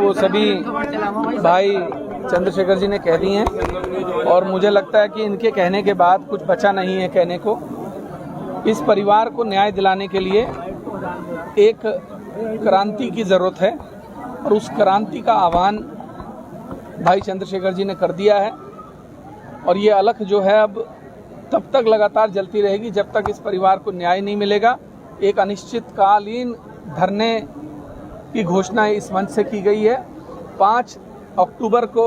वो सभी भाई चंद्रशेखर जी ने कह दी हैं और मुझे लगता है कि इनके कहने के बाद कुछ बचा नहीं है कहने को। इस परिवार को न्याय दिलाने के लिए एक क्रांति की ज़रूरत है और उस क्रांति का आह्वान भाई चंद्रशेखर जी ने कर दिया है और ये अलख जो है अब तब तक लगातार जलती रहेगी जब तक इस परिवार को न्याय नहीं मिलेगा। एक अनिश्चितकालीन धरने की घोषणा इस मंच से की गई है। 5 अक्टूबर को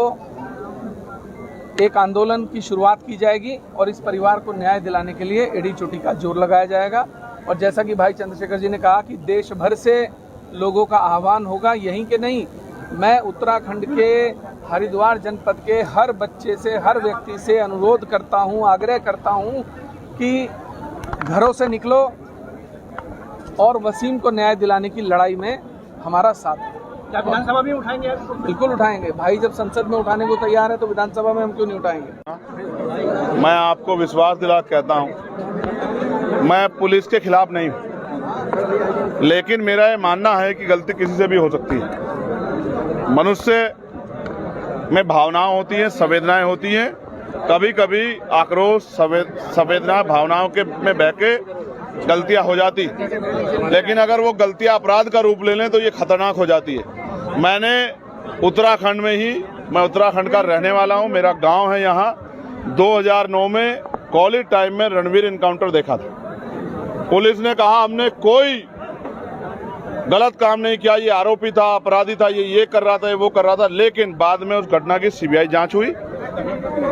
एक आंदोलन की शुरुआत की जाएगी और इस परिवार को न्याय दिलाने के लिए एड़ी चोटी का जोर लगाया जाएगा। और जैसा कि भाई चंद्रशेखर जी ने कहा कि देश भर से लोगों का आह्वान होगा, यहीं के नहीं, मैं उत्तराखंड के हरिद्वार जनपद के हर बच्चे से, हर व्यक्ति से अनुरोध करता हूं, आग्रह करता हूं कि घरों से निकलो और वसीम को न्याय दिलाने की लड़ाई में हमारा साथ दो। क्या विधानसभा में उठाएंगे? बिल्कुल उठाएंगे भाई, जब संसद में उठाने को तैयार है तो विधानसभा में हम क्यों नहीं उठाएंगे। मैं आपको विश्वास दिला कहता हूं, मैं पुलिस के खिलाफ नहीं हूं, लेकिन मेरा ये मानना है कि गलती किसी से भी हो सकती है। मनुष्य में भावनाएं होती हैं, संवेदनाएं होती हैं। कभी कभी आक्रोश, संवेदना, भावनाओं के में बह के गलतियां हो जाती, लेकिन अगर वो गलतियां अपराध का रूप ले लें तो ये खतरनाक हो जाती है। मैंने उत्तराखंड में ही, मैं उत्तराखंड का रहने वाला हूं, मेरा गांव है यहाँ। 2009 में कॉलेज टाइम में रणवीर इनकाउंटर देखा था। पुलिस ने कहा हमने कोई गलत काम नहीं किया, ये आरोपी था, अपराधी था, ये कर रहा था, ये वो कर रहा था। लेकिन बाद में उस घटना की सीबीआई जांच हुई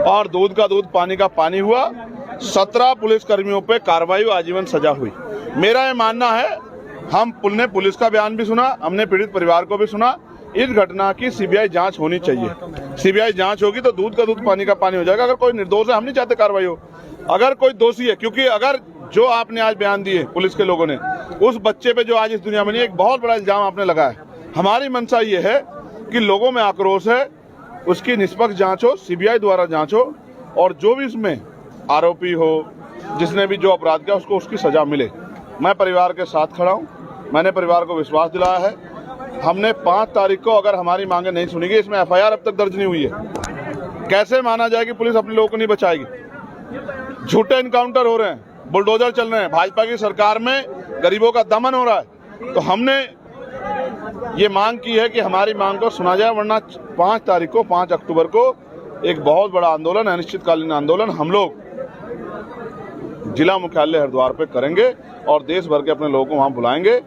और दूध का दूध, पानी का पानी हुआ। 17 पुलिसकर्मियों पे कार्रवाई, आजीवन सजा हुई। मेरा ये मानना है, हमने पुलिस का बयान भी सुना, हमने पीड़ित परिवार को भी सुना। इस घटना की सीबीआई जांच होनी चाहिए। सीबीआई जांच होगी तो दूध का दूध, पानी का पानी हो जाएगा। अगर कोई निर्दोष है, हम नहीं चाहते कार्रवाई हो। अगर कोई दोषी है, क्योंकि अगर जो आपने आज बयान दिए पुलिस के लोगों ने, उस बच्चे पे जो आज इस दुनिया में नहीं, एक बहुत बड़ा इल्जाम आपने लगाया। हमारी मंशा ये है कि लोगों में आक्रोश है, उसकी निष्पक्ष जांच हो, सीबीआई द्वारा जांच हो और जो भी इसमें आरोपी हो, जिसने भी जो अपराध किया, उसको उसकी सजा मिले। मैं परिवार के साथ खड़ा हूं। मैंने परिवार को विश्वास दिलाया है। हमने 5 तारीख को अगर हमारी मांगे नहीं सुनी गई, इसमें एफआईआर अब तक दर्ज नहीं हुई है। कैसे माना जाए कि पुलिस अपने लोगों को नहीं बचाएगी? झूठे इनकाउंटर हो रहे हैं, बुलडोजर चल रहे हैं, भाजपा की सरकार में गरीबों का दमन हो रहा है। तो हमने ये मांग की है कि हमारी मांग को सुना जाए, वरना 5 तारीख को, 5 अक्टूबर को एक बहुत बड़ा आंदोलन, अनिश्चितकालीन आंदोलन हम लोग जिला मुख्यालय हरिद्वार पे करेंगे और देश भर के अपने लोगों को वहां बुलाएंगे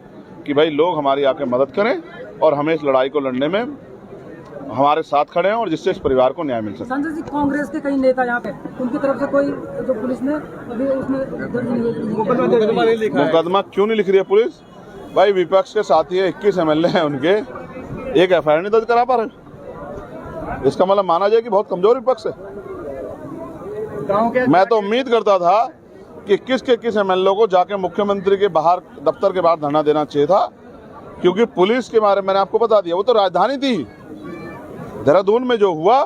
कि भाई लोग हमारी आके मदद करें और हमें इस लड़ाई को लड़ने में हमारे साथ खड़े हैं और जिससे इस परिवार को न्याय मिल सके। संजय जी, कांग्रेस के कई नेता यहाँ पे, उनकी तरफ से कोई जो पुलिस ने अभी उसमें मुकदमा क्यों नहीं लिख रही है पुलिस? भाई विपक्ष के साथी है, 21 एमएलए हैं उनके, एक एफआईआर नहीं दर्ज करा पा रहे। इसका मतलब माना जाए कि बहुत कमजोर विपक्ष है। मैं तो उम्मीद करता था कि 21 एमएलए को जाके मुख्यमंत्री के बाहर, दफ्तर के बाहर धरना देना चाहिए था, क्योंकि पुलिस के बारे में मैंने आपको बता दिया, वो तो राजधानी थी। देहरादून में जो हुआ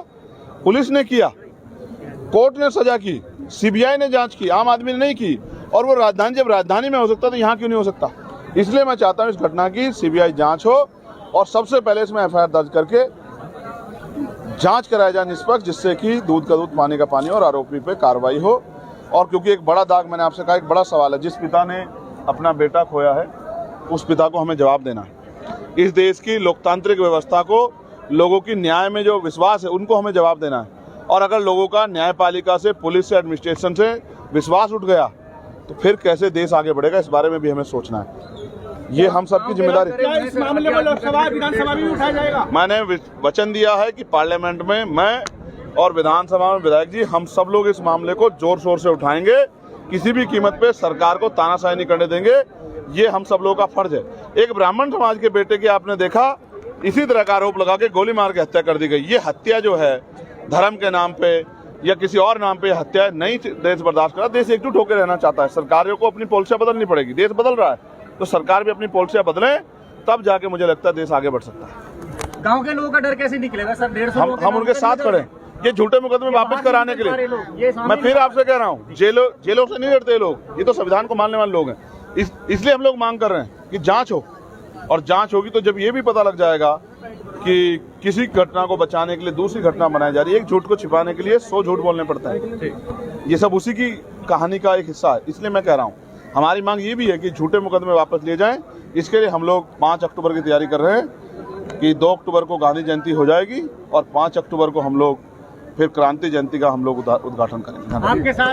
पुलिस ने किया, कोर्ट ने सजा की, सीबीआई ने जांच की, आम आदमी ने नहीं की। और वो राजधानी, जब राजधानी में हो सकता तो यहाँ क्यों नहीं हो सकता? इसलिए मैं चाहता हूँ इस घटना की सीबीआई जांच हो और सबसे पहले इसमें एफआईआर दर्ज करके जांच कराया जाए निष्पक्ष, जिससे कि दूध का दूध, पानी का पानी और आरोपी पे कार्रवाई हो। और क्योंकि एक बड़ा दाग, मैंने आपसे कहा, एक बड़ा सवाल है, जिस पिता ने अपना बेटा खोया है उस पिता को हमें जवाब देना है। इस देश की लोकतांत्रिक व्यवस्था को, लोगों की न्याय में जो विश्वास है, उनको हमें जवाब देना है। और अगर लोगों का न्यायपालिका से, पुलिस से, एडमिनिस्ट्रेशन से विश्वास उठ गया तो फिर कैसे देश आगे बढ़ेगा, इस बारे में भी हमें सोचना है। ये हम सबकी जिम्मेदारी। इस मामले में लोकसभा, विधानसभा भी उठाया जाएगा। मैंने वचन दिया है कि पार्लियामेंट में मैं और विधानसभा में विधायक जी, हम सब लोग इस मामले को जोर शोर से उठाएंगे। किसी भी कीमत पे सरकार को तानाशाही नहीं करने देंगे। ये हम सब लोगों का फर्ज है। एक ब्राह्मण समाज के बेटे की आपने देखा, इसी तरह का आरोप लगा के गोली मार के हत्या कर दी गई। ये हत्या जो है धर्म के नाम पे या किसी और नाम पे हत्या नहीं देश बर्दाश्त करा। देश एकजुट होकर रहना चाहता है। सरकारों को अपनी पॉलिसियां बदलनी पड़ेगी। देश बदल रहा है तो सरकार भी अपनी पॉलिसियां बदले, तब जाके मुझे लगता है देश आगे बढ़ सकता है। गांव के लोगों का डर कैसे निकलेगा सर? 150 हम उनके साथ खड़े हैं। ये झूठे मुकदमे वापस कराने के लिए मैं फिर आपसे कह रहा हूँ, जेलों से नहीं डरते लोग। ये तो संविधान को मानने वाले लोग हैं। इसलिए हम लोग मांग कर रहे हैं कि जांच हो, और जांच होगी तो जब ये भी पता लग जाएगा कि किसी घटना को बचाने के लिए दूसरी घटना बनाई जा रही है, एक झूठ को छिपाने के लिए 100 झूठ बोलने पड़ता है। ये सब उसी की कहानी का एक हिस्सा है। इसलिए मैं कह रहा हूँ, हमारी मांग ये भी है कि झूठे मुकदमे वापस लिए जाएं। इसके लिए हम लोग 5 अक्टूबर की तैयारी कर रहे हैं कि 2 अक्टूबर को गांधी जयंती हो जाएगी और 5 अक्टूबर को हम लोग फिर क्रांति जयंती का हम लोग उद्घाटन करेंगे।